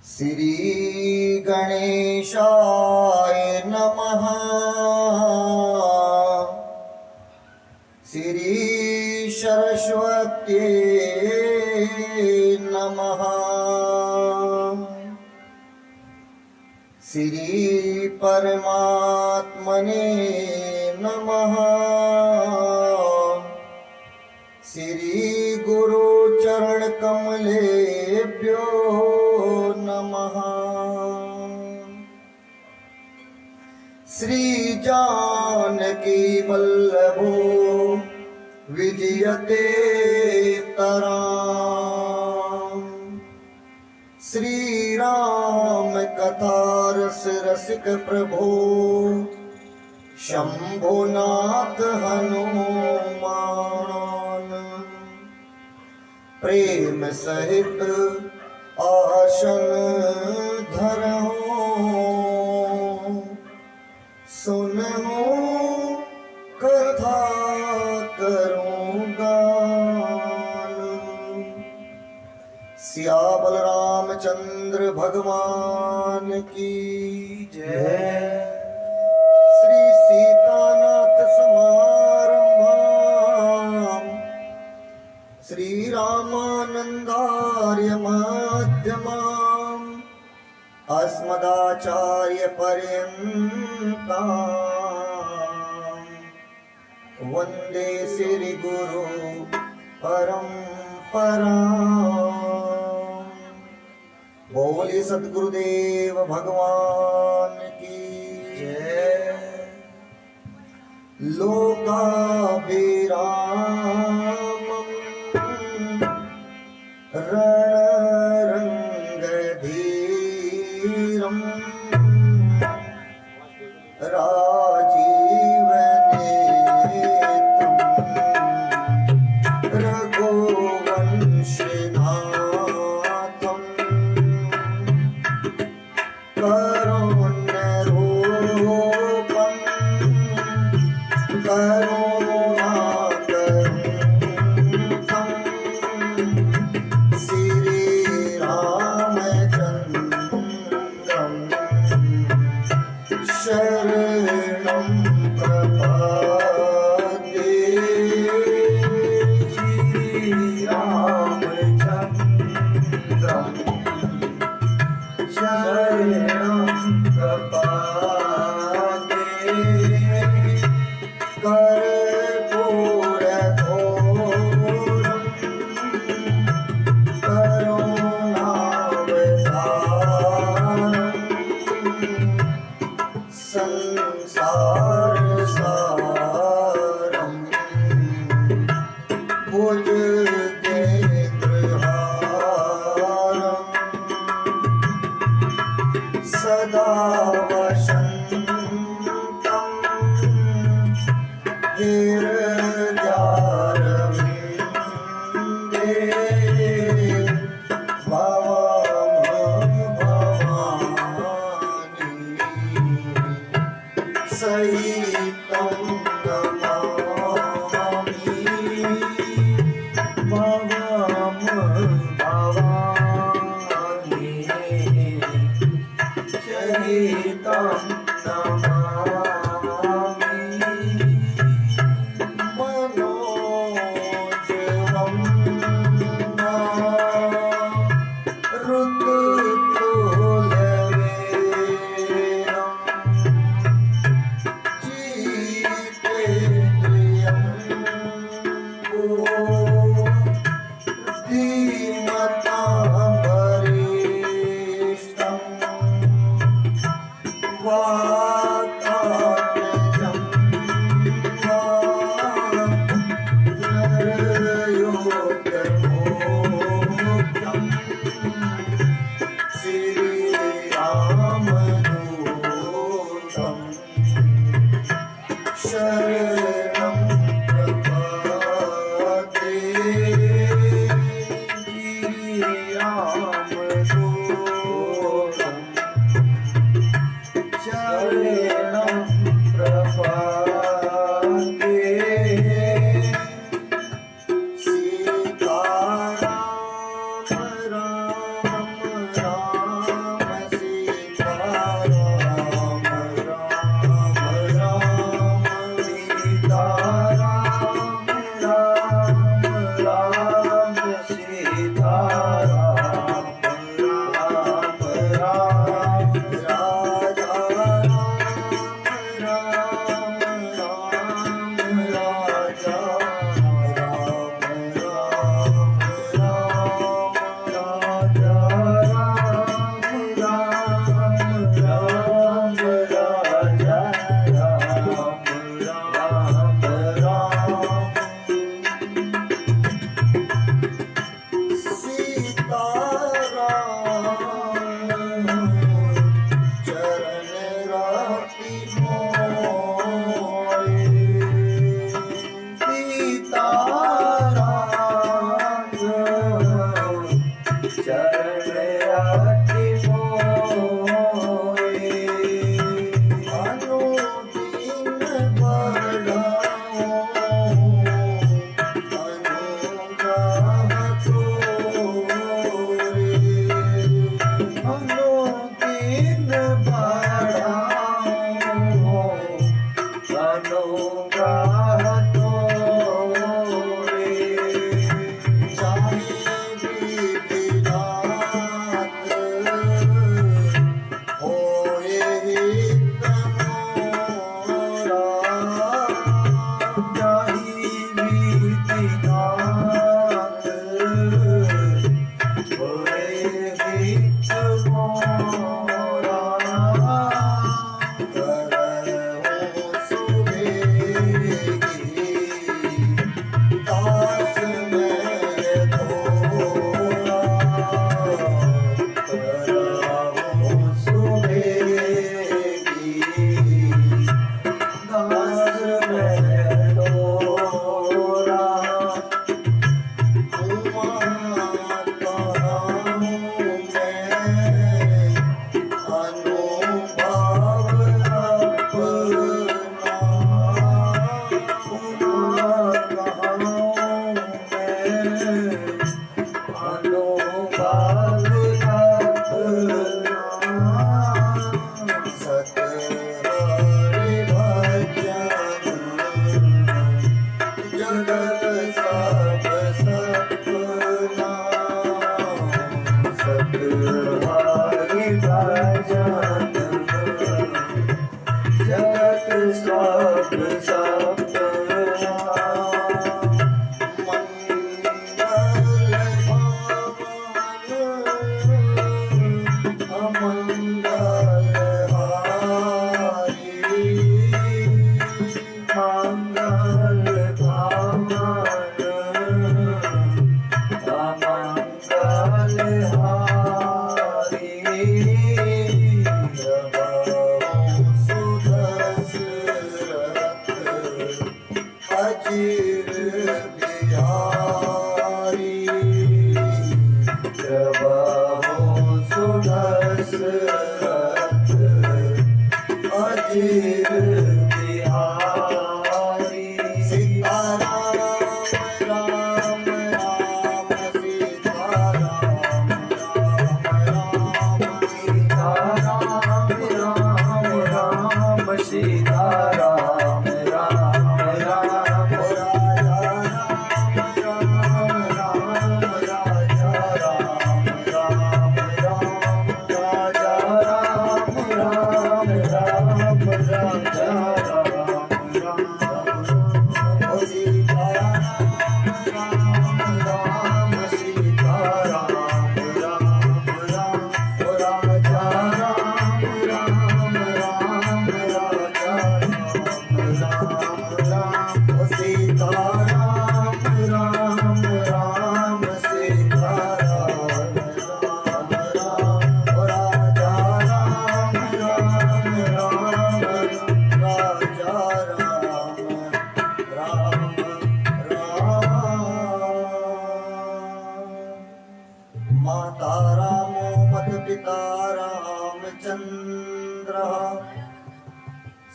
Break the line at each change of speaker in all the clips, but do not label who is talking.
श्री गणेशाय नमः। श्री सरस्वत्यै नमः। श्री परमात्मने नमः। श्री गुरु चरण कमलेभ्यो नमः। श्री जानकी वल्लभो विजयते तराम। श्री राम कथारस रसिक प्रभो शंभुनाथ हनुमान। प्रेम सहित आसन धरहु सुनहु कथा करूं गान। सियावल रामचंद्र भगवान की जय। श्री सीतानाथ समारंभाम श्री रामानंदार्य मध्यमाम अस्मदाचार्य पर्यंताम वंदे श्री गुरु परंपराम। बोले सद्गुरुदेव भगवान की जय। लोकाभिरामम् रणरंगधीरम् राजीवनेत्रम् रघुवंशनाथम् करुणरूपम् करुणाकरं श्री रामचंद्रं शरणं प्रपद्ये। श्री रामचंद्रं शरणं प्रपद्ये। कर्पूरघोरं करुणावतारं संसारसारं भुजगेन्द्रहारं सदा वसन्तं हृदयारविन्दे भवामि सहितं नमामि। भवामि सहितं धीमतां वरिष्ठं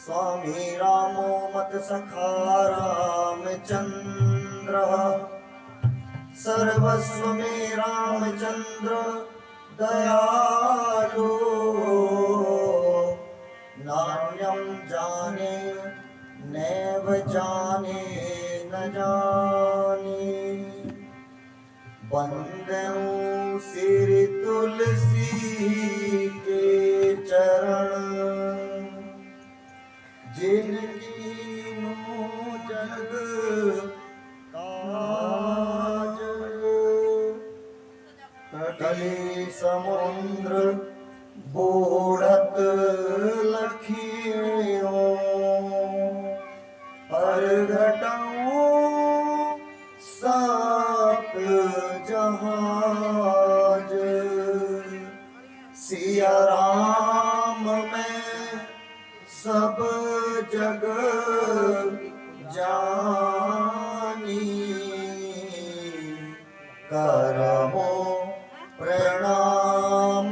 स्वामी रामो मत सखा रामचंद्र सर्वस्व में रामचंद्र दयालु नान्यं जाने नैव जाने न जाने बंदऊं सिर तुलसी के चरण जिनकी नो जग काज तले समुद्र बूढ़त लखियों पर घटाऊं साप जहाज सिया राम में सब जग जानी करमो प्रणाम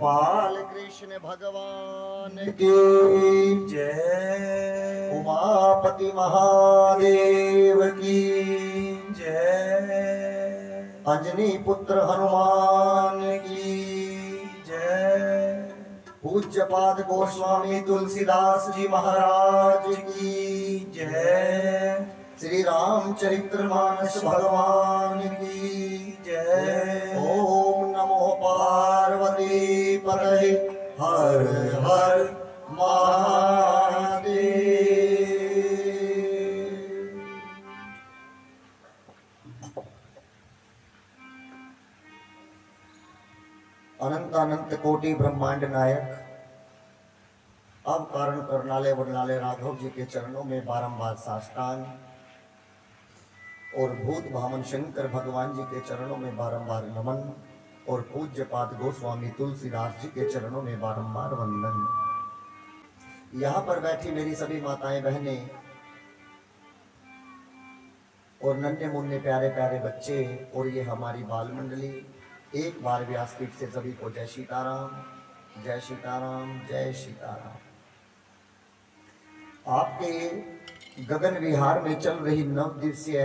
बाल कृष्ण भगवान
की जय।
उमापति महादेव की
जय।
अंजनी पुत्र हनुमान की
जय।
पूज्यपाद गोस्वामी तुलसीदास जी महाराज की
जय।
श्री रामचरितमानस भगवान की
जय।
ओम नमो पार्वती पतये हर हर महादेव। अनंत अनंत कोटि ब्रह्मांड नायक अब कारण करनाले वर्णाले राघव जी के चरणों में बारंबार साष्टांग और भूत भामन शंकर भगवान जी के चरणों में बारंबार नमन और पूज्य पाद गोस्वामी तुलसीदास जी के चरणों में बारंबार वंदन। यहाँ पर बैठी मेरी सभी माताएं बहनें और नन्हे मुन्ने प्यारे प्यारे बच्चे और ये हमारी बाल मंडली, एक बार व्यासपीठ से सभी को जय सीताराम, जय सीताराम, जय सीताराम। आपके गगन विहार में चल रही 9 दिवसीय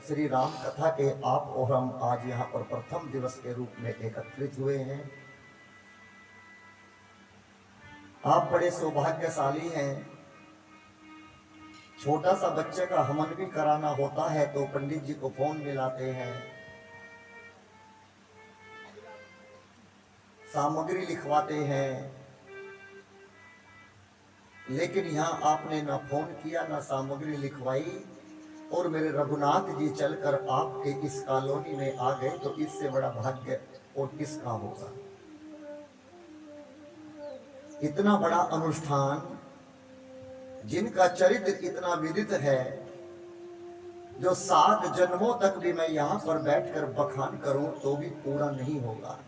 श्री राम कथा के आप और हम आज यहाँ पर प्रथम दिवस के रूप में एकत्रित हुए हैं। आप बड़े सौभाग्यशाली हैं। छोटा सा बच्चे का हवन भी कराना होता है तो पंडित जी को फोन मिलाते हैं, सामग्री लिखवाते हैं, लेकिन यहाँ आपने ना फोन किया ना सामग्री लिखवाई और मेरे रघुनाथ जी चलकर आपके इस कॉलोनी में आ गए, तो इससे बड़ा भाग्य और किसका होगा। इतना बड़ा अनुष्ठान जिनका चरित्र इतना विदित है, जो 7 जन्मों तक भी मैं यहाँ पर बैठकर बखान करूं तो भी पूरा नहीं होगा।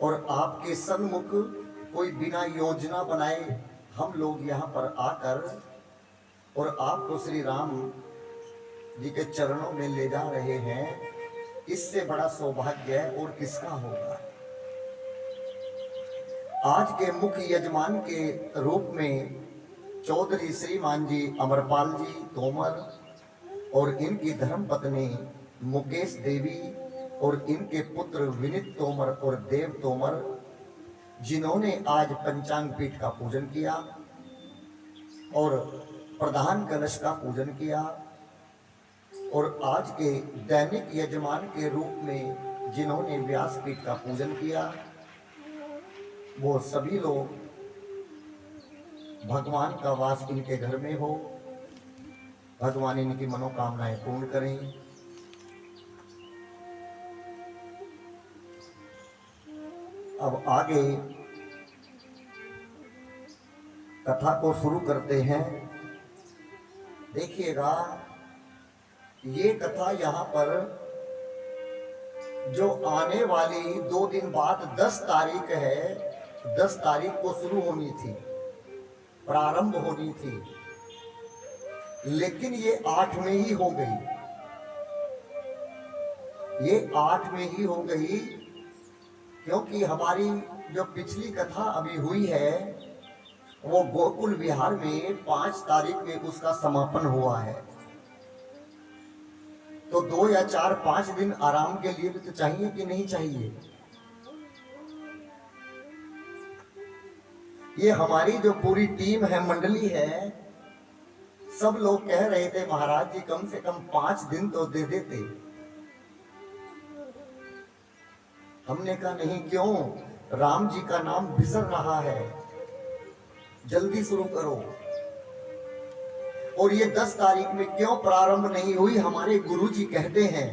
और आपके सन्मुख कोई बिना योजना बनाए हम लोग यहाँ पर आकर और आपको श्री राम जी के चरणों में ले जा रहे हैं, इससे बड़ा सौभाग्य और किसका होगा। आज के मुख्य यजमान के रूप में चौधरी श्रीमान जी अमरपाल जी तोमर और इनकी धर्मपत्नी मुकेश देवी और इनके पुत्र विनीत तोमर और देव तोमर, जिन्होंने आज पंचांग पीठ का पूजन किया और प्रधान कलश का पूजन किया और आज के दैनिक यजमान के रूप में जिन्होंने व्यासपीठ का पूजन किया, वो सभी लोग भगवान का वास इनके घर में हो, भगवान इनकी मनोकामनाएं पूर्ण करें। अब आगे कथा को शुरू करते हैं। देखिएगा, ये कथा यहाँ पर जो आने वाली 2 दिन बाद 10 तारीख है, 10 तारीख को शुरू होनी थी, प्रारंभ होनी थी, लेकिन ये 8 में ही हो गई। ये 8 में ही हो गई क्योंकि हमारी जो पिछली कथा अभी हुई है वो गोकुल विहार में 5 तारीख में उसका समापन हुआ है। तो 2 या 4 5 दिन आराम के लिए भी तो चाहिए कि नहीं चाहिए। ये हमारी जो पूरी टीम है, मंडली है, सब लोग कह रहे थे महाराज जी कम से कम 5 दिन तो दे देते। हमने कहा नहीं, क्यों, राम जी का नाम बिसर रहा है, जल्दी शुरू करो। और ये 10 तारीख में क्यों प्रारंभ नहीं हुई, हमारे गुरु जी कहते हैं,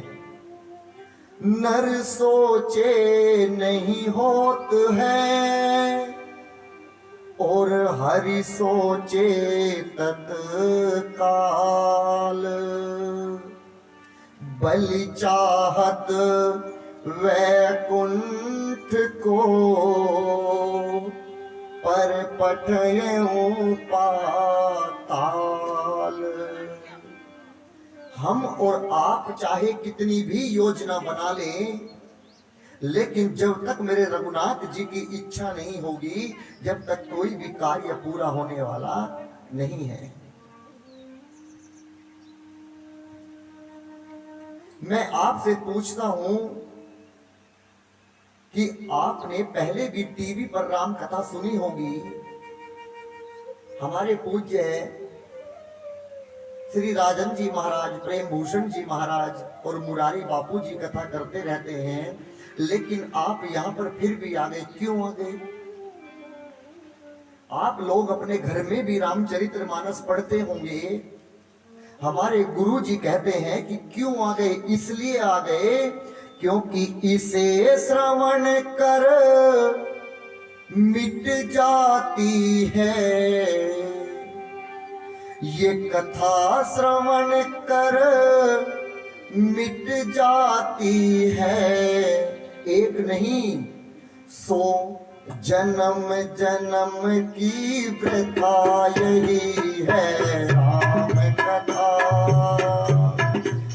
नर सोचे नहीं होत है और हरि सोचे तत्काल, बलि चाहत वैकुंठ को पर पठयऊं पाताल। हम और आप चाहे कितनी भी योजना बना लें, लेकिन जब तक मेरे रघुनाथ जी की इच्छा नहीं होगी, जब तक कोई भी कार्य पूरा होने वाला नहीं है। मैं आपसे पूछता हूं कि आपने पहले भी टीवी पर राम कथा सुनी होगी। हमारे पूज्य श्री राजन जी महाराज, प्रेम भूषण जी महाराज और मुरारी बापू जी कथा करते रहते हैं, लेकिन आप यहां पर फिर भी आ गए। क्यों आ गए? आप लोग अपने घर में भी रामचरितमानस पढ़ते होंगे। हमारे गुरु जी कहते हैं कि क्यों आ गए? इसलिए आ गए क्योंकि इसे श्रवण कर मिट जाती है, ये कथा श्रवण कर मिट जाती है। एक नहीं 100 जन्म जन्म की प्रथा यही है राम कथा।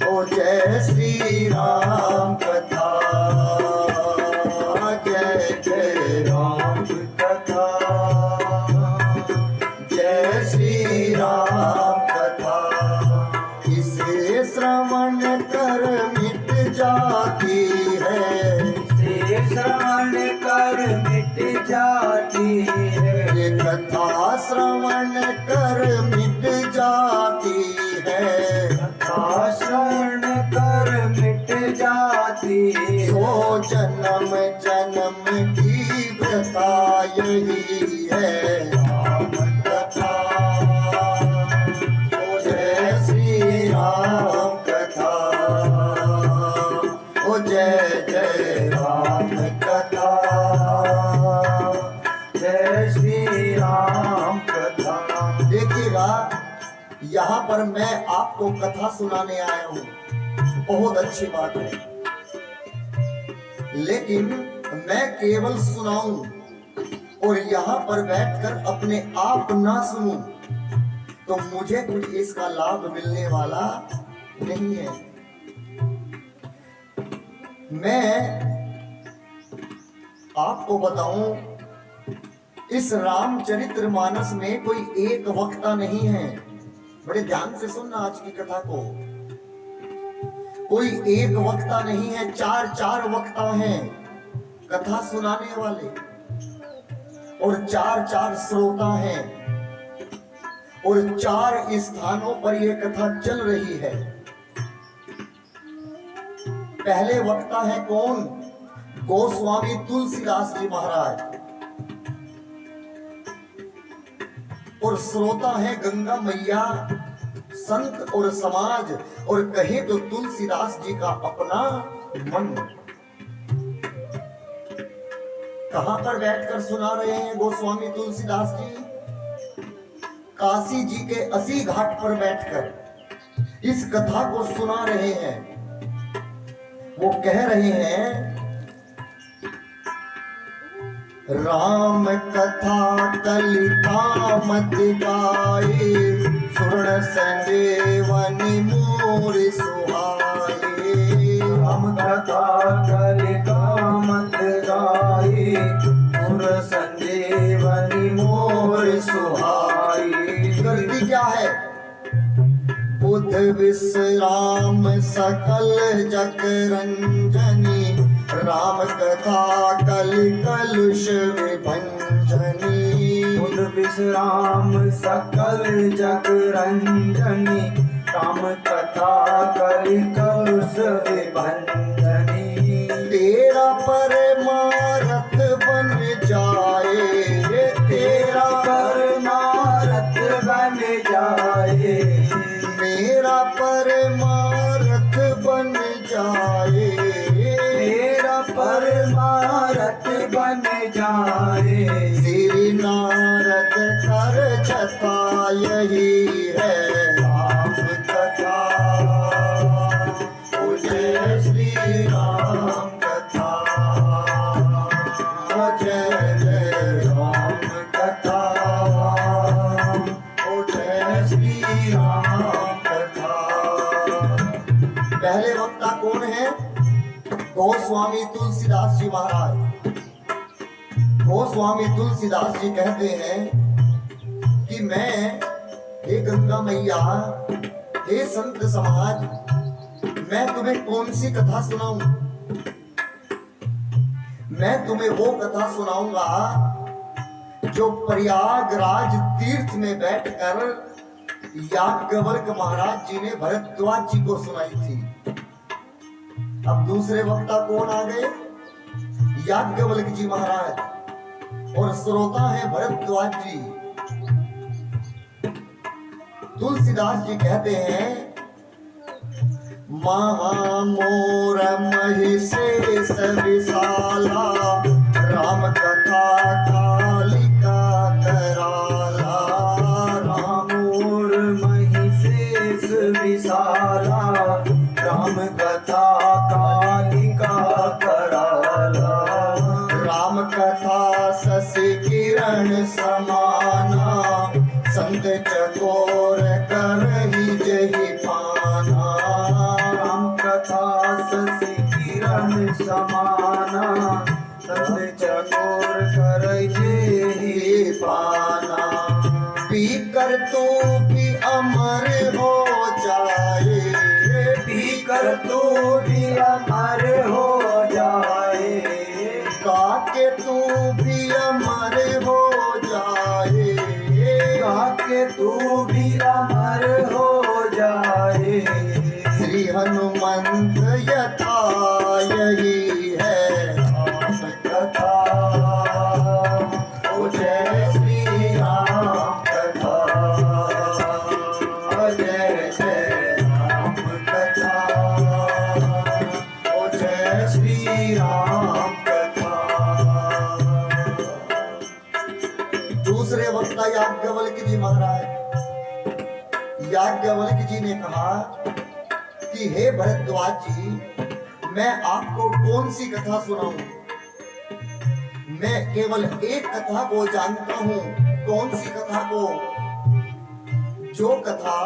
ओ जय श्री राम कथा, जय जय राम कथा, जय श्री राम कथा। इसे श्रवण कर मिट जाती है,
इसे श्रवण कर मिट जाती है।
ये कथा श्रवण कर मिट जाती है,
कथा श्रवण कर मिट जाती है।
100 जन्म जन्म की प्रथा यही है राम कथा। ओ जय श्री राम कथा, ओ जय जय राम कथा,
जय श्री राम कथा।
देखिएगा, यहाँ पर मैं आपको कथा सुनाने आया हूँ, बहुत अच्छी बात है, लेकिन मैं केवल सुनाऊं और यहाँ पर बैठकर अपने आप ना सुनूं तो मुझे कुछ इसका लाभ मिलने वाला नहीं है। मैं आपको बताऊं, इस रामचरितमानस में कोई एक वक्ता नहीं है। बड़े ध्यान से सुनना आज की कथा को। कोई एक वक्ता नहीं है, 4 वक्ता हैं कथा सुनाने वाले, और 4 श्रोता हैं, और 4 स्थानों पर यह कथा चल रही है। पहले वक्ता है कौन? गोस्वामी तुलसीदास जी महाराज, और श्रोता है गंगा मैया, संत और समाज, और कहे तो तुलसीदास जी का अपना मन। कहां पर बैठकर सुना रहे हैं गोस्वामी तुलसीदास जी? काशी जी के 80 घाट पर बैठकर इस कथा को सुना रहे हैं। वो कह रहे हैं, राम कथा कलिका मत गाए, सुन संजीवन मोर सुहाए।
राम कथा कलिका मत गाए, सुन संजीवन मोर सुहाए।
गलती क्या है? बुध विश्राम सकल जग रंजनी, राम कथा कलि कलुष विभंजनी।
बुध विश्राम सकल जग रंजनी, राम कथा कलि कलुष विभंजनी।
तेरा परमारथ बन जाए,
तेरा परमारथ बन जाए,
मेरा परमारथ बन जाए।
मेरा परमारथ बन जाए।
श्री नारद कर कथा यही है राम कथा। ओ जय श्री राम कथा, ओ जय जय राम कथा, ओ जय श्री राम कथा। पहले वक्ता कौन है? गोस्वामी तुलसीदास जी महाराज, गोस्वामी तुलसीदास जी कहते हैं कि मैं, हे गंगा मैया, हे संत समाज, मैं तुम्हें कौन सी कथा सुनाऊं? मैं तुम्हें वो कथा सुनाऊंगा जो प्रयागराज तीर्थ में बैठकर याज्ञवल्क्य महाराज जी ने भरद्वाज जी को सुनाई थी। अब दूसरे वक्ता कौन आ गए? याज्ञवल्क्य जी महाराज, और श्रोता है भरद्वाज जी। तुलसीदास जी कहते हैं, महामोर महिषेश विशाला, राम कथा कालिका कराला।
रामोर महिषेश विशाला, राम कथा कालिका कराला।
राम कथा शशि किरण समाना, संत चकोर करहि जहि पाना।
राम कथा शशि किरण समाना, संत चकोर करहि जहि
पाना। पीकर तू भी अमर हो जाए,
पीकर तू भी अमर हो जाए।
काके तू भी अमर हो जाए,
काके तू भी अमर हो जाए।
श्री हनुमंत यथा यही है आप कथा, ओ जय श्री राम कथा, जय जय राम कथा, ओ जय श्री राम कथा। दूसरे वक्ता याज्ञवल्क्य जी महाराज, याज्ञवल्क्य जी ने कहा कि हे भरद्वाज जी, मैं आपको कौन सी कथा सुनाऊं? मैं केवल एक कथा को जानता हूं। कौन सी कथा को? जो कथा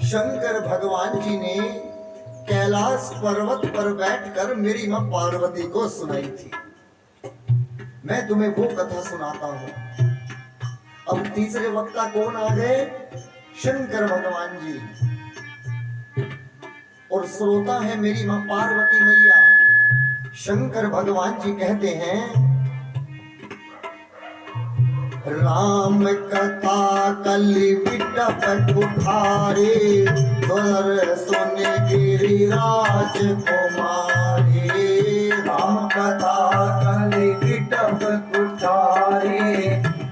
शंकर भगवान जी ने कैलाश पर्वत पर बैठकर मेरी मां पार्वती को सुनाई थी। मैं तुम्हें वो कथा सुनाता हूं। अब तीसरे वक्ता कौन आ गए? शंकर भगवान जी, और श्रोता है मेरी मां पार्वती मैया। शंकर भगवान जी कहते हैं, राम कथा कलि विटप उठारे, द्वर सुन गिरिराज कुमारे।
राम कथा कलि विटप उठारे,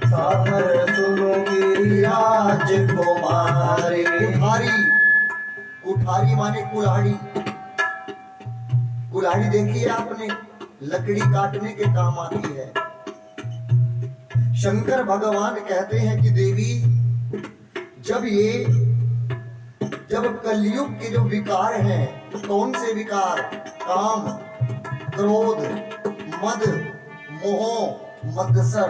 सादर सुनो गिरिराज
कुमारे। कुठारी, कुठारी माने कुल्हाड़ी। कुल्हाड़ी देखी है आपने? लकड़ी काटने के काम आती है। शंकर भगवान कहते हैं कि देवी, जब कलयुग के जो विकार हैं, कौन से विकार? काम, क्रोध, मद, मोह, मत्सर,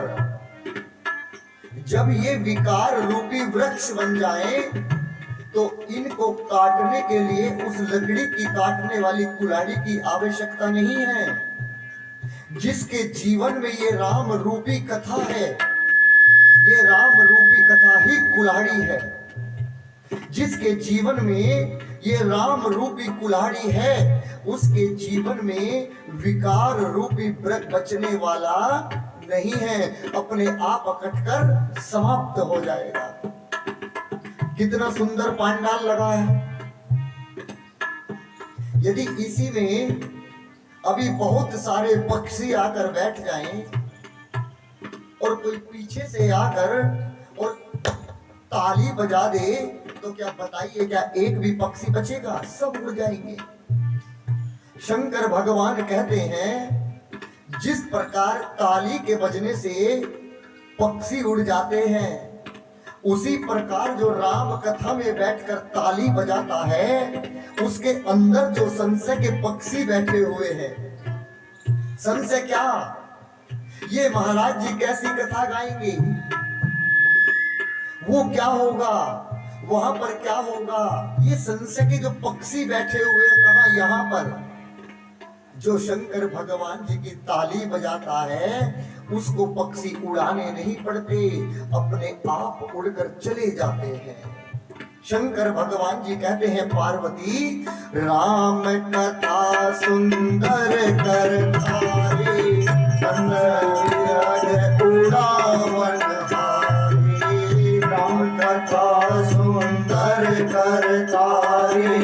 जब ये विकार रूपी वृक्ष बन जाए तो इनको काटने के लिए उस लकड़ी की काटने वाली कुल्हाड़ी की आवश्यकता नहीं है। जिसके जीवन में ये राम रूपी कथा है, ये राम रूपी कथा ही कुल्हाड़ी है। जिसके जीवन में ये राम रूपी कुल्हाड़ी है, उसके जीवन में विकार रूपी वृक्ष बचने वाला नहीं है, अपने आप कटकर समाप्त हो जाएगा। कितना सुंदर पांडाल लगा है। यदि इसी में अभी बहुत सारे पक्षी आकर बैठ जाएं और कोई पीछे से आकर और ताली बजा दे, तो क्या बताइए, क्या एक भी पक्षी बचेगा? सब उड़ जाएंगे। शंकर भगवान कहते हैं, जिस प्रकार ताली के बजने से पक्षी उड़ जाते हैं, उसी प्रकार जो राम कथा में बैठकर ताली बजाता है, उसके अंदर जो संशय के पक्षी बैठे हुए हैं। संशय क्या? ये महाराज जी कैसी कथा गाएंगे, वो क्या होगा, वहां पर क्या होगा? ये संशय के जो पक्षी बैठे हुए हैं, कहां? यहां पर। जो शंकर भगवान जी की ताली बजाता है उसको पक्षी उड़ाने नहीं पड़ते, अपने आप उड़कर चले जाते हैं। शंकर भगवान जी कहते हैं पार्वती राम कथा सुंदर करता रे उड़ावन हारे।
राम कथा सुंदर करता रे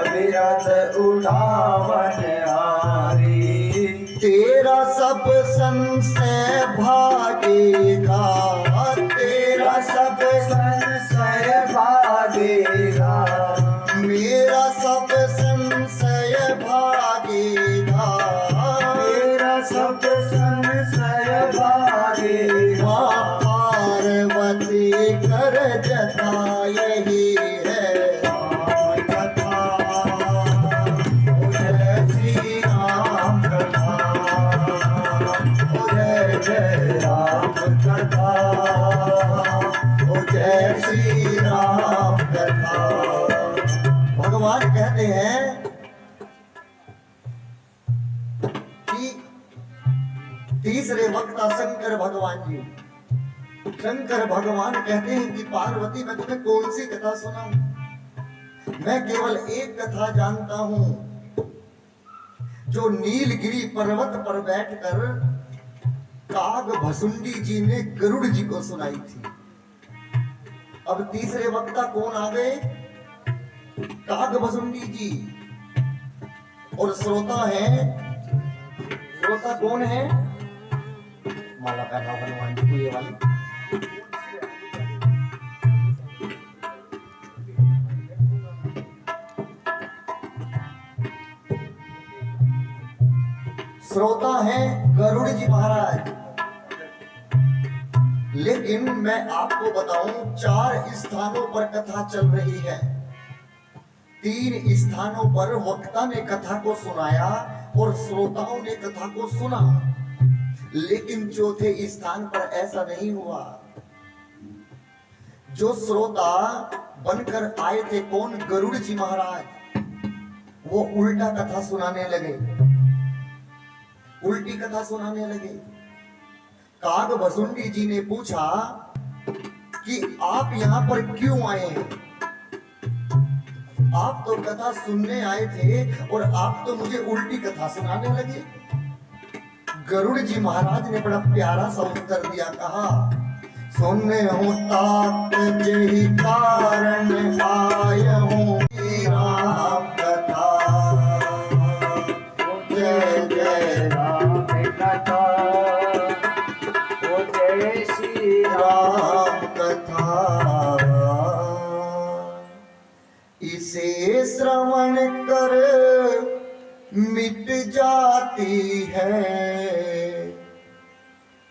विरत उड़ावन हारी।
तेरा सब संशय भागेगा,
तेरा सब संशय भागेगा,
मेरा सब संशय भागेगा,
मेरा सब संशय भागेगा।
पार्वती कर जता यही है कथा, जय श्री राम कथा, जय जय राम कथा, जय श्री राम कथा। भगवान कहते हैं कि तीसरे वक्ता शंकर भगवान जी, शंकर भगवान कहते हैं कि पार्वती मैं तुम्हें कौन सी कथा सुनाऊं, मैं केवल एक कथा जानता हूं जो नीलगिरी पर्वत पर बैठकर काग भसुंडी जी ने गरुड़ जी को सुनाई थी। अब तीसरे वक्ता कौन आ गए? काग भसुंडी जी। और श्रोता है, श्रोता कौन है? माला पहना हनुमान जी को ये वाली। श्रोता है गरुड़ जी महाराज। लेकिन मैं आपको बताऊं 4 स्थानों पर कथा चल रही है। 3 स्थानों पर वक्ता ने कथा को सुनाया और श्रोताओं ने कथा को सुना, लेकिन चौथे स्थान पर ऐसा नहीं हुआ। जो श्रोता बनकर आए थे कौन? गरुड़ जी महाराज। वो उल्टा कथा सुनाने लगे, उल्टी कथा सुनाने लगे। काग भसुंडी जी ने पूछा कि आप यहां पर क्यों आए हैं? आप तो कथा सुनने आए थे और आप तो मुझे उल्टी कथा सुनाने लगे। गरुड़ जी महाराज ने बड़ा प्यारा सा उत्तर दिया, कहा सुने हूं तात यही कारण आया हूं राम कथा, जय जय
राम कथा, जय श्री
राम कथा। इसे श्रवण कर मिट जाती है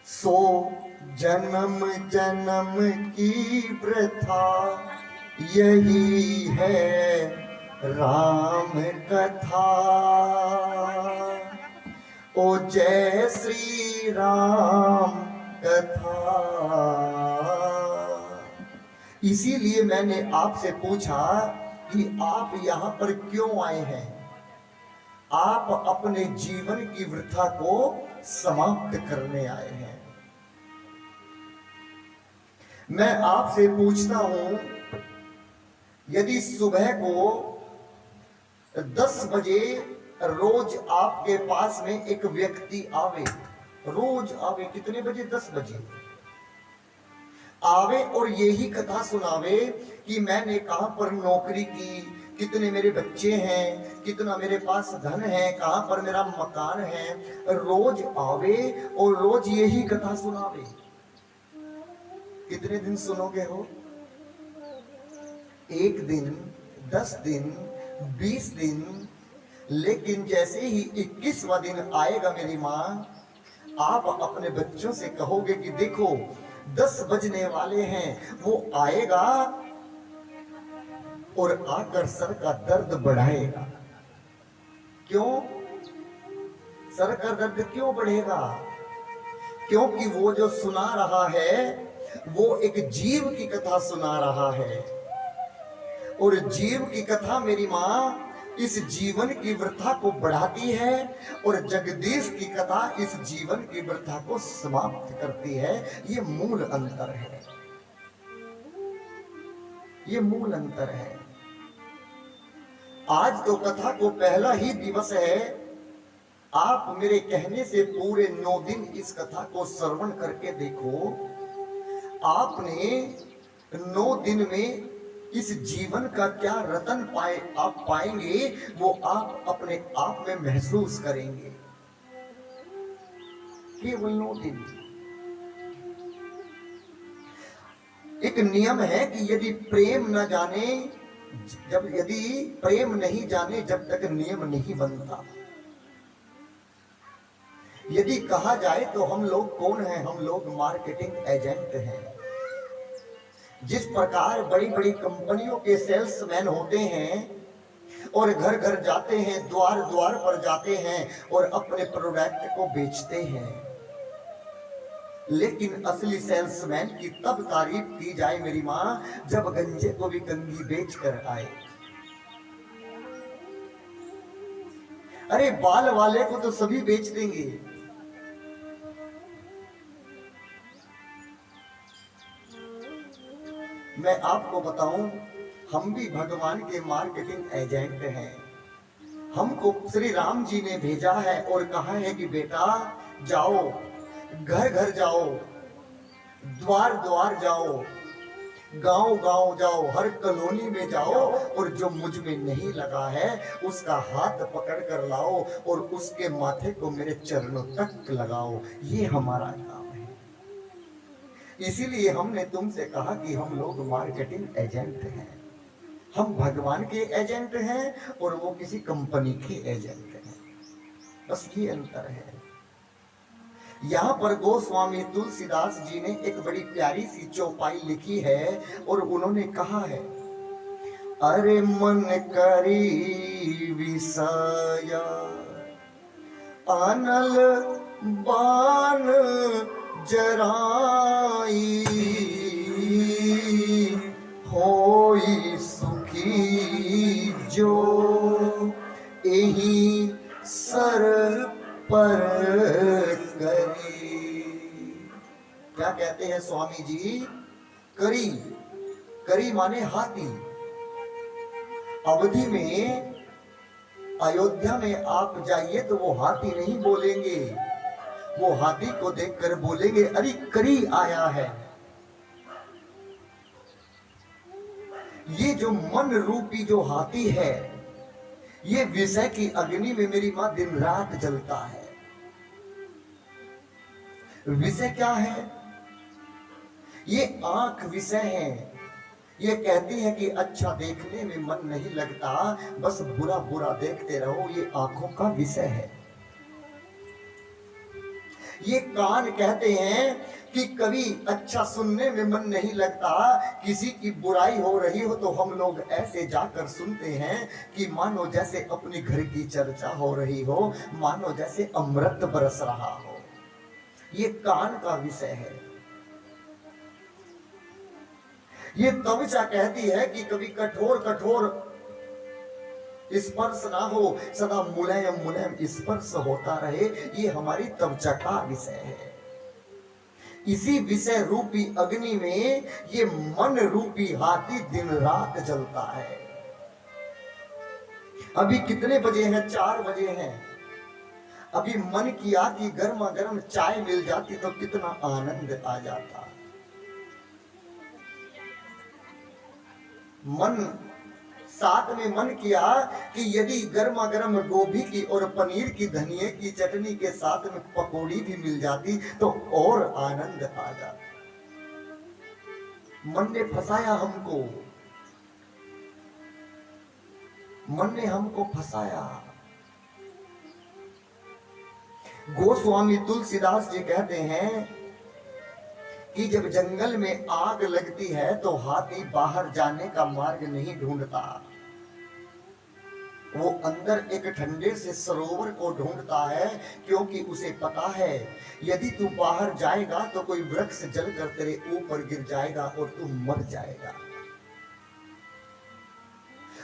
सो जन्म जन्म की वृथा, यही है राम कथा। ओ जय श्री राम कथा। इसीलिए मैंने आपसे पूछा कि आप यहां पर क्यों आए हैं? आप अपने जीवन की वृथा को समाप्त करने आए हैं। मैं आपसे पूछता हूं, यदि सुबह को 10 बजे रोज आपके पास में एक व्यक्ति आवे, रोज आवे, कितने बजे? 10 बजे आवे और यही कथा सुनावे कि मैंने कहां पर नौकरी की, कितने मेरे बच्चे हैं, कितना मेरे पास धन है, कहां पर मेरा मकान है, रोज आवे और रोज यही कथा सुनावे। कितने दिन सुनोगे हो? 1 दिन, 10 दिन, 20 दिन। लेकिन जैसे ही 21वां दिन आएगा मेरी मां, आप अपने बच्चों से कहोगे कि देखो 10 बजने वाले हैं, वो आएगा और आकर सर का दर्द बढ़ाएगा। क्यों सर का दर्द क्यों बढ़ेगा? क्योंकि वो जो सुना रहा है वो एक जीव की कथा सुना रहा है, और जीव की कथा मेरी मां इस जीवन की वृथा को बढ़ाती है और जगदीश की कथा इस जीवन की वृथा को समाप्त करती है। ये मूल अंतर है, ये मूल अंतर है। आज तो कथा को पहला ही दिवस है। आप मेरे कहने से पूरे 9 दिन इस कथा को श्रवण करके देखो। आपने 9 दिन में इस जीवन का क्या रतन आप पाएंगे, वो आप अपने आप में महसूस करेंगे। केवल 9 दिन। एक नियम है कि यदि प्रेम न जाने, यदि प्रेम नहीं जाने जब तक नियम नहीं बनता। यदि कहा जाए तो हम लोग कौन हैं? हम लोग मार्केटिंग एजेंट हैं। जिस प्रकार बड़ी बड़ी कंपनियों के सेल्समैन होते हैं और घर घर जाते हैं, द्वार द्वार पर जाते हैं और अपने प्रोडक्ट को बेचते हैं, लेकिन असली सेल्समैन की तब तारीफ की जाए मेरी माँ, जब गंजे को भी कंघी बेच कर आए। अरे बाल वाले को तो सभी बेच देंगे, मैं आपको बताऊं, हम भी भगवान के मार्केटिंग एजेंट हैं। हमको श्री राम जी ने भेजा है और कहा है कि बेटा जाओ, घर घर जाओ, द्वार द्वार जाओ, गांव गांव जाओ, हर कॉलोनी में जाओ और जो मुझ में नहीं लगा है उसका हाथ पकड़ कर लाओ और उसके माथे को मेरे चरणों तक लगाओ। ये हमारा काम है। इसीलिए हमने तुमसे कहा कि हम लोग मार्केटिंग एजेंट हैं। हम भगवान के एजेंट हैं और वो किसी कंपनी के एजेंट हैं। बस ये अंतर है। यहाँ पर गोस्वामी तुलसीदास जी ने एक बड़ी प्यारी सी चौपाई लिखी है और उन्होंने कहा है, अरे मन करी विषया अनल बान जराई, होई सुखी जो एही सर पर करी। क्या कहते हैं स्वामी जी? करी, करी माने हाथी। अवधि में, अयोध्या में आप जाइए तो वो हाथी नहीं बोलेंगे, वो हाथी को देखकर बोलेंगे अरे करी आया है। ये जो मन रूपी जो हाथी है, ये विषय की अग्नि में मेरी मां दिन रात जलता है। विषय क्या है? ये आंख विषय है। ये कहती है कि अच्छा देखने में मन नहीं लगता, बस बुरा बुरा देखते रहो, ये आंखों का विषय है। ये कान कहते हैं कि कभी अच्छा सुनने में मन नहीं लगता, किसी की बुराई हो रही हो तो हम लोग ऐसे जाकर सुनते हैं कि मानो जैसे अपने घर की चर्चा हो रही हो, मानो जैसे अमृत बरस रहा हो। ये कान का विषय है। ये त्वचा कहती है कि कभी कठोर कठोर स्पर्श ना हो, सदा मुलायम मुलायम स्पर्श होता रहे, ये हमारी त्वचा का विषय है। इसी विषय रूपी अग्नि में ये मन रूपी हाथी दिन रात जलता है। अभी कितने बजे हैं? 4 बजे हैं। अभी मन किया कि गर्मा गर्म चाय मिल जाती तो कितना आनंद आ जाता। मन साथ में मन किया कि यदि गर्मा गर्म गोभी की और पनीर की धनिए की चटनी के साथ में पकौड़ी भी मिल जाती तो और आनंद आ जाता। मन ने फंसाया हमको, मन ने हमको फंसाया। गोस्वामी तुलसीदास जी कहते हैं कि जब जंगल में आग लगती है तो हाथी बाहर जाने का मार्ग नहीं ढूंढता, वो अंदर एक ठंडे से सरोवर को ढूंढता है, क्योंकि उसे पता है यदि तू बाहर जाएगा तो कोई वृक्ष जलकर तेरे ऊपर गिर जाएगा और तू मर जाएगा।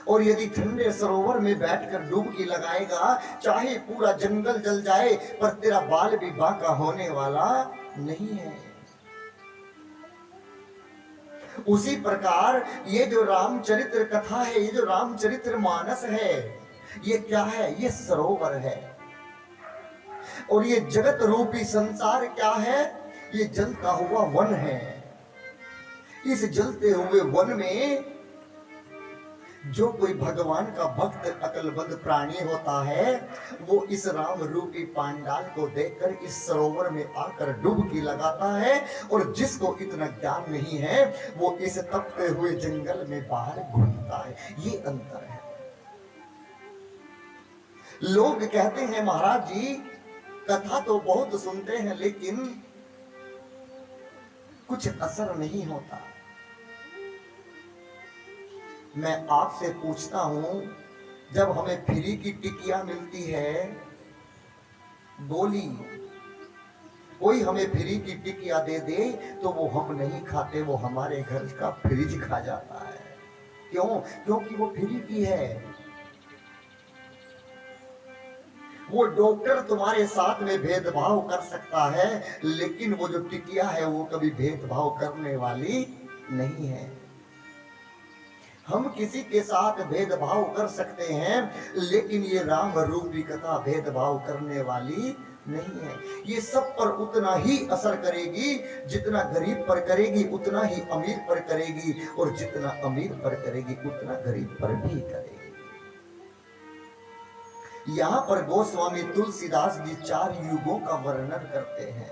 और यदि ठंडे सरोवर में बैठकर डुबकी लगाएगा, चाहे पूरा जंगल जल जाए, पर तेरा बाल भी बांका होने वाला नहीं है। उसी प्रकार ये जो रामचरित्र कथा है, ये जो रामचरित्र मानस है, ये क्या है? ये सरोवर है। और ये जगत रूपी संसार क्या है? ये जलता हुआ वन है। इस जलते हुए वन में जो कोई भगवान का भक्त अकलमंद प्राणी होता है, वो इस राम रूपी पांडाल को देखकर इस सरोवर में आकर डुबकी लगाता है। और जिसको इतना ज्ञान नहीं है, वो इस तपते हुए जंगल में बाहर घूमता है। ये अंतर है। लोग कहते हैं महाराज जी कथा तो बहुत सुनते हैं, लेकिन कुछ असर नहीं होता। मैं आपसे पूछता हूं, जब हमें फ्री की टिकिया मिलती है, गोली, कोई हमें फ्री की टिकिया दे दे तो वो हम नहीं खाते, वो हमारे घर का फ्रिज खा जाता है। क्यों? क्योंकि वो फ्री की है। वो डॉक्टर तुम्हारे साथ में भेदभाव कर सकता है, लेकिन वो जो टिकिया है वो कभी भेदभाव करने वाली नहीं है। हम किसी के साथ भेदभाव कर सकते हैं, लेकिन ये राम रूपी कथा भेदभाव करने वाली नहीं है। ये सब पर उतना ही असर करेगी जितना गरीब पर करेगी, उतना ही अमीर पर करेगी, और जितना अमीर पर करेगी उतना गरीब पर भी करेगी। यहाँ पर गोस्वामी तुलसीदास जी 4 युगों का वर्णन करते हैं।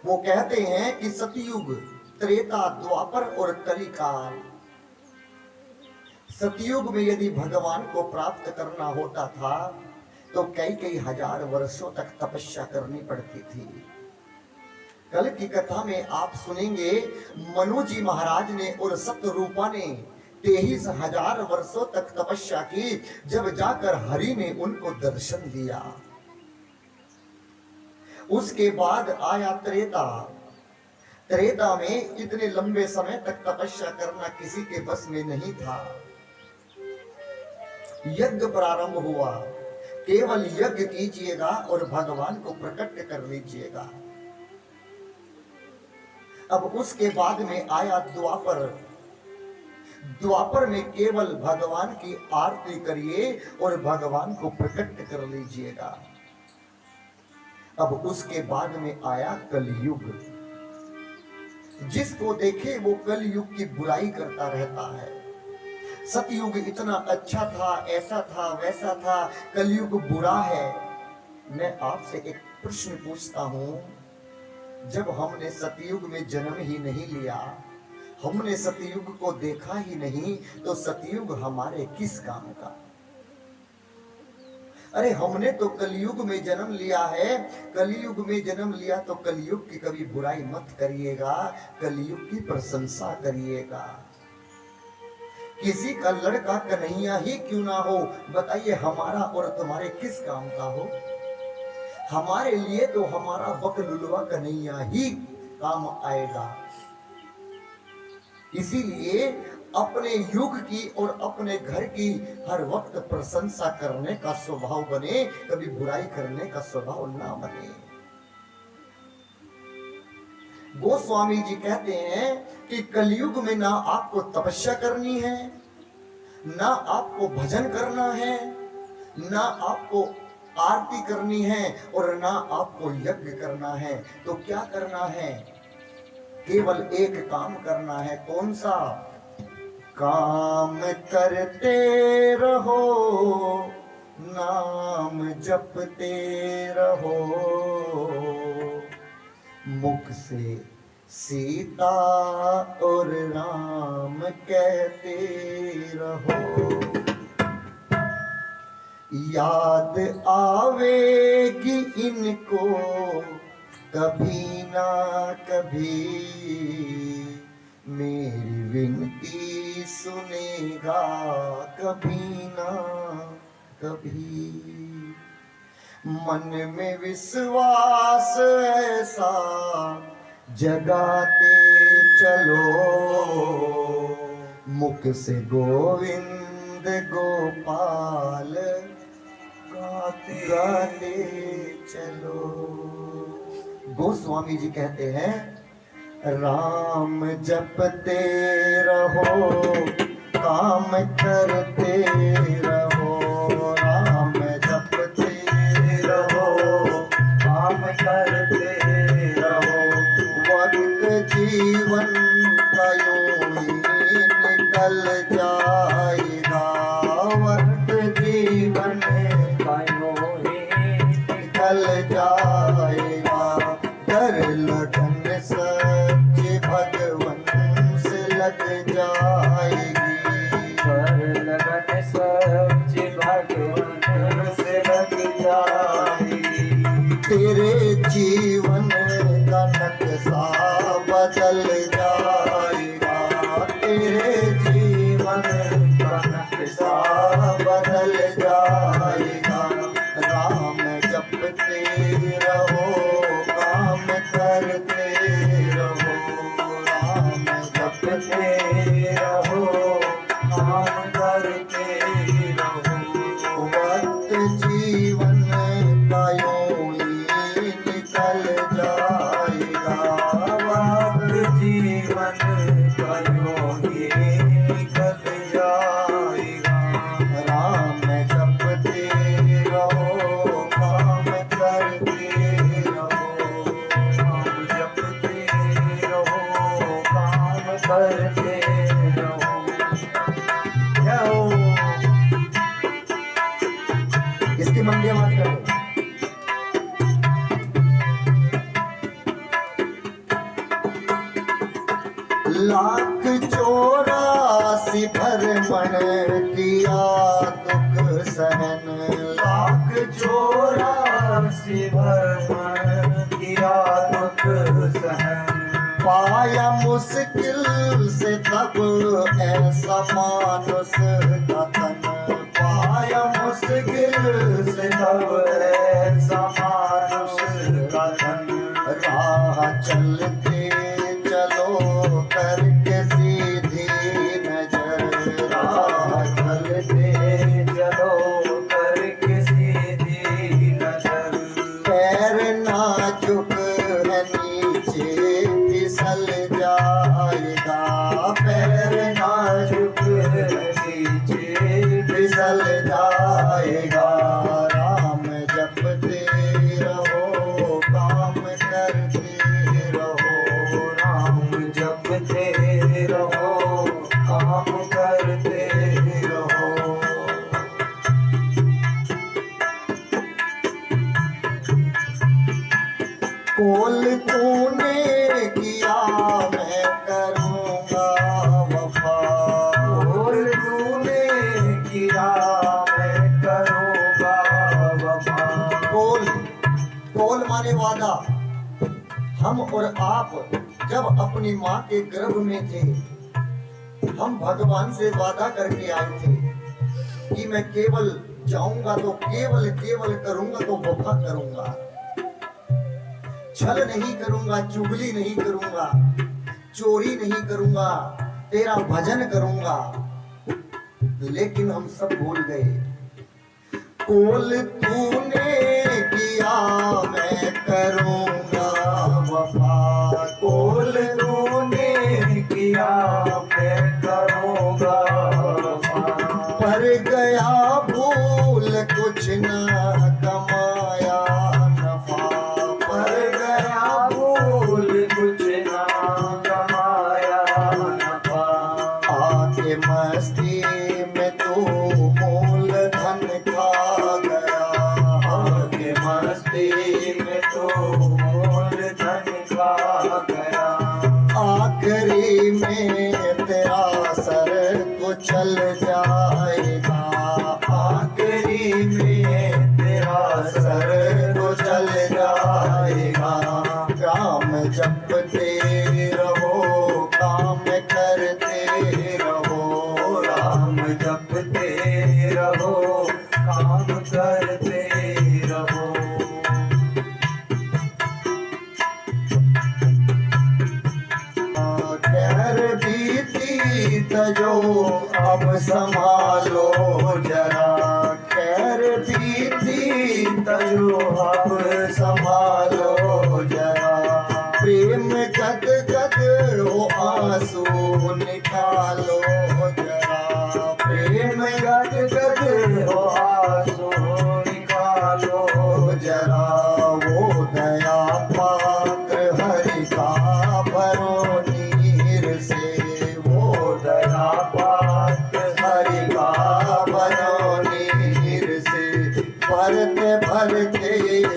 वो कहते हैं कि सतयुग, त्रेता, द्वापर और कलिकाल। सतयुग में यदि भगवान को प्राप्त करना होता था तो कई कई हजार वर्षों तक तपस्या करनी पड़ती थी। कल की कथा में आप सुनेंगे मनु जी महाराज ने और सतरूपा ने 23,000 वर्षों तक तपस्या की, जब जाकर हरि ने उनको दर्शन दिया। उसके बाद आया त्रेता। त्रेता में इतने लंबे समय तक तपस्या करना किसी के बस में नहीं था। यज्ञ प्रारंभ हुआ, केवल यज्ञ कीजिएगा और भगवान को प्रकट कर लीजिएगा। अब उसके बाद में आया द्वापर। द्वापर में केवल भगवान की आरती करिए और भगवान को प्रकट कर लीजिएगा। अब उसके बाद में आया कलयुग। जिसको देखे वो कलयुग की बुराई करता रहता है। सतयुग इतना अच्छा था, ऐसा था, वैसा था, कलयुग बुरा है। मैं आपसे एक प्रश्न पूछता हूं, जब हमने सतयुग में जन्म ही नहीं लिया, हमने सतयुग को देखा ही नहीं, तो सतयुग हमारे किस काम का? अरे हमने तो कलयुग में जन्म लिया है। कलयुग में जन्म लिया तो कलयुग की कभी बुराई मत करिएगा, कलयुग की प्रशंसा करिएगा। किसी का लड़का कन्हैया ही क्यों ना हो, बताइए हमारा और तुम्हारे किस काम का हो? हमारे लिए तो हमारा बकलुलवा कन्हैया ही काम आएगा। इसीलिए अपने युग की और अपने घर की हर वक्त प्रशंसा करने का स्वभाव बने, कभी बुराई करने का स्वभाव ना बने। गोस्वामी जी कहते हैं कि कलयुग में ना आपको तपस्या करनी है, ना आपको भजन करना है, ना आपको आरती करनी है, और ना आपको यज्ञ करना है। तो क्या करना है? केवल एक काम करना है। कौन सा? काम करते रहो, नाम जपते रहो, मुख से सीता और राम कहते रहो। याद आवेगी इनको कभी ना कभी, मेरी विनती सुनेगा कभी ना कभी। मन में विश्वास ऐसा जगाते चलो, मुख से गोविंद गोपाल
गाते
गाते चलो। गोस्वामी जी कहते हैं राम जपते रहो काम करते रहो, राम जपते रहो
काम करते रहो।
वक्त जीवन का यूं ही निकल जाएगा, वक्त जीवन
कायों ही
निकल जाएगा। कर लगन सच भगवन से लग जाएगी,
पर लगन सच भगवान से लग जाएगी।
तेरे जीवन का नक्शा बदल जाएगा, तेरे जीवन
का नक्शा
बदल जाएगा। राम जपते रहो काम करते रहो, राम जपते
रहो काम करते रहो।
वक्त जीवन का यूं ही निकल जाएगा,
वक्त जीवन कायों ही निकल जाएगा।
राम जपते रहो काम करते रहो,
नाम जपते रहो काम करते रहो। जाओ
इसकी मंडी आवाज कर दो। लाख 84 भ्रमण किया दुख सहन, लाख
84 भ्रमण किया दुख सहन।
पाया मुश्किल से तब ऐसा मानुष का तन,
पाया मुश्किल से तब ऐसा मानुष का धन।
राह चलते चलो करके सीधी नजर, राह चलते
चलो करके सीधी नजर।
पैर नाजुक है नीचे फिसल जाएगा, पैर नाजुक
नीचे
फिसल जाएगा। राम जपते रहो काम करते रहो,
राम जपते रहो काम करते रहो।
कोल तूने किया मैं करूँगा वफा,
और तूने किया मैं करूँगा वफा।
कोल कोल माने वादा। हम और आप जब अपनी माँ के गर्भ में थे, हम भगवान से वादा करके आए थे कि मैं केवल जाऊंगा तो केवल करूंगा तो वफा करूंगा, छल नहीं करूंगा, चुगली नहीं करूंगा, चोरी नहीं करूंगा, तेरा भजन करूंगा। लेकिन हम सब भूल गए। कोल तूने किया मैं करूंगा वफा,
कोल तूने किया मैं करूँगा वफा।
पर गया भूल कुछ न कमाया नफा,
पर गया भूल कुछ ना कमाया नफा।
आके मस्ती में तू मूल धन खा गया,
आगे मस्ती में तो मूल धन खा गया।
आखिरी में तेरा सर कुचल जाएगा, आखिरी में
तेरा
सर कुचल जाएगा। काम जपते रहो काम करते रहो,
राम जपते रहो काम करते रहो।
खैर बीती तजो अब संभालो जरा, खैर बीती
तजो अब संभालो जरा,
प्रेम गद गद हो आंसू निकालो जरा,
प्रेम गद गद हो आंसू निकालो
जरा, वो दया पात्र हरि का भरो नीर से,
वो दया पात्र
हरि का भरो नीर से, भरते भरते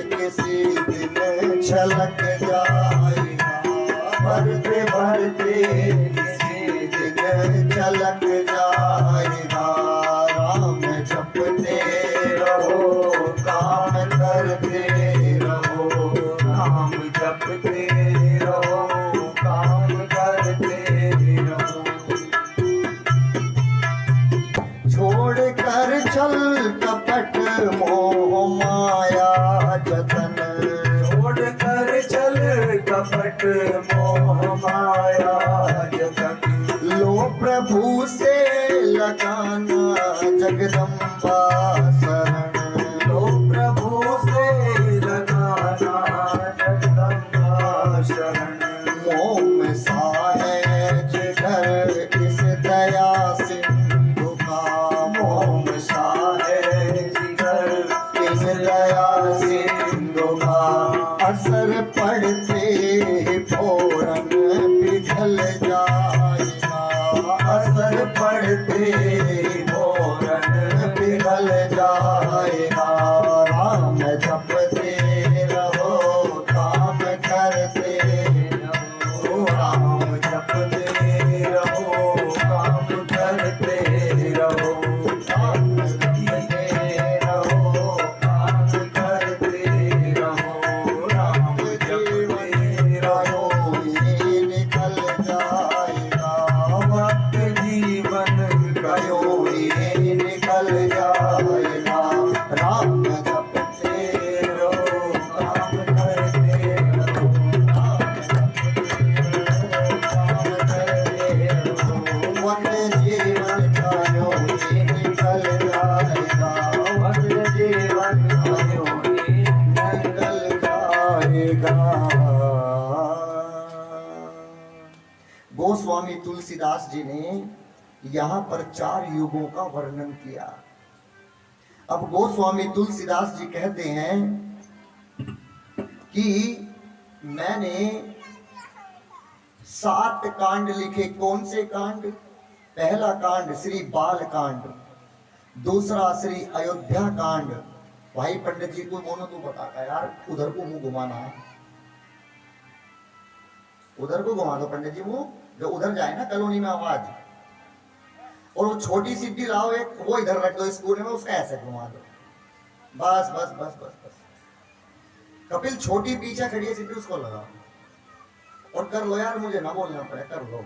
किसी दिन छलक जाएगा, भरते भरते किसी दिन छलक जाएगा, राम जपते
रहो
काम करते रहो,
नाम जपते रहो काम करते रहो,
छोड़ कर छल कपट मोह माया जतन,
छोड़ कर चल कपट मोह माया जतन,
लो प्रभु से लगाना जगदम्बा शरण,
लो प्रभु से लगाना जगदम्बा शरण,
मोम सा है जिधर इस दया सिंधु का, मोम सा
है जिगर
इस दया सिंधु का, असर पड़ते ही फौरन पिघल जाएगा, असर पड़ते ही फौरन पिघल जाएगा, राम जपते रहो काम करते रहो, राम
जपते रहो काम करते रहो,
राम जपते रहो
काम करते रहो, राम जपते रहो,
ये निकल जाएगा,
वक्त जीवन कयो
ये निकल जाएगा, राम जपते
रहो काम करते रहो,
राम जपते काम करते रहो, वक्त जीवन का यो ये निकल जाएगा,
वक्त जीवन कयो
निकल जाएगा। गोस्वामी तुलसीदास जी ने यहाँ पर 4 युगों का वर्णन किया। अब गोस्वामी तुलसीदास जी कहते हैं कि मैंने 7 कांड लिखे। कौन से कांड? पहला कांड श्री बाल कांड, दूसरा श्री अयोध्या कांड। भाई पंडित जी को मोनो तू बताता यार, उधर को मुंह घुमाना है, उधर को घुमा दो पंडित जी, मुंह जो उधर जाए ना कॉलोनी में आवाज, और वो छोटी सीढ़ी लाओ एक, वो इधर रख दो इस कोने में, उसका ऐसे घुमा दो, बस बस बस बस बस। कपिल छोटी पीछे खड़ी है सीढ़ी, उसको लगाओ और कर लो यार, मुझे ना बोलना पड़े, कर लो।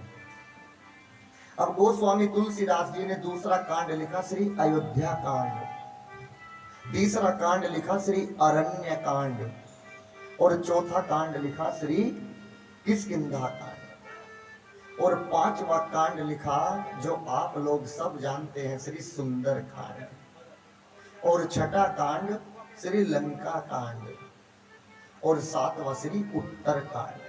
अब गोस्वामी तुलसीदास जी ने दूसरा कांड लिखा श्री अयोध्या कांड, तीसरा कांड लिखा श्री अरण्य कांड, और चौथा कांड लिखा श्री किष्किंधा कांड, और 5वां कांड लिखा जो आप लोग सब जानते हैं श्री सुंदर कांड, और छठा कांड श्री लंका कांड, और 7वां श्री उत्तर कांड।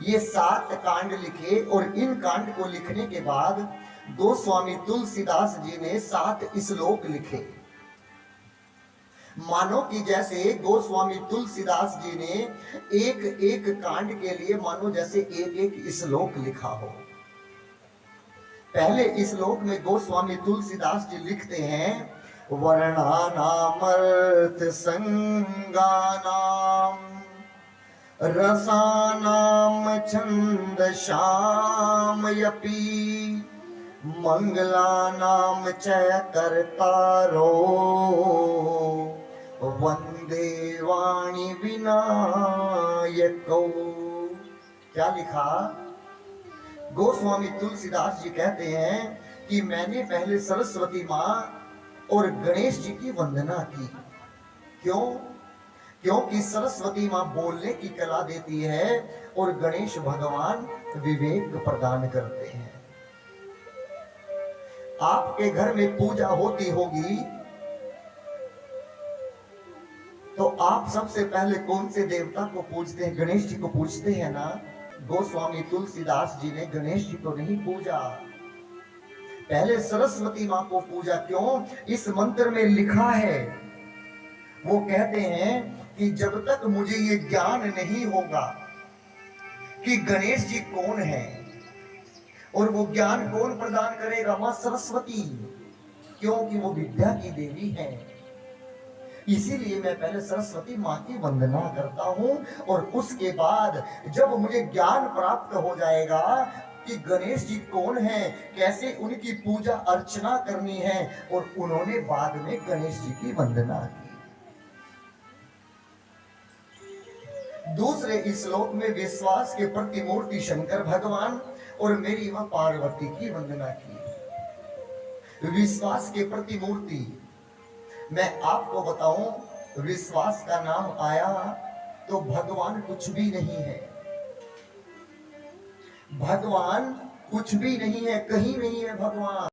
ये 7 कांड लिखे, और इन कांड को लिखने के बाद गोस्वामी तुलसीदास जी ने 7 श्लोक लिखे। मानो कि जैसे गोस्वामी तुलसीदास जी ने एक एक कांड के लिए मानो जैसे एक एक श्लोक लिखा हो। पहले श्लोक में गोस्वामी तुलसीदास जी लिखते हैं, वर्णानामर्थ संगानाम रसानाम छंदसाम यपि मंगलानाम चय कर्तारो वंदे वाणी विनायको। क्या लिखा? गोस्वामी तुलसीदास जी कहते हैं कि मैंने पहले सरस्वती माँ और गणेश जी की वंदना की। क्यों? क्योंकि सरस्वती माँ बोलने की कला देती है और गणेश भगवान विवेक प्रदान करते हैं। आपके घर में पूजा होती होगी तो आप सबसे पहले कौन से देवता को पूजते हैं? गणेश जी को पूजते हैं ना। गोस्वामी तुलसीदास जी ने गणेश जी को नहीं पूजा, पहले सरस्वती मां को पूजा। क्यों? इस मंत्र में लिखा है, वो कहते हैं कि जब तक मुझे ये ज्ञान नहीं होगा कि गणेश जी कौन है और वो ज्ञान कौन प्रदान करेगा? मां सरस्वती, क्योंकि वो विद्या की देवी है। इसीलिए मैं पहले सरस्वती मां की वंदना करता हूं और उसके बाद जब मुझे ज्ञान प्राप्त हो जाएगा कि गणेश जी कौन है, कैसे उनकी पूजा अर्चना करनी है, और उन्होंने बाद में गणेश जी की वंदना की। दूसरे इस श्लोक में विश्वास के प्रतिमूर्ति शंकर भगवान और मेरी मां पार्वती की वंदना की। विश्वास के प्रतिमूर्ति, मैं आपको बताऊं, विश्वास का नाम आया तो भगवान कुछ भी नहीं है। भगवान कुछ भी नहीं है, कहीं नहीं है भगवान।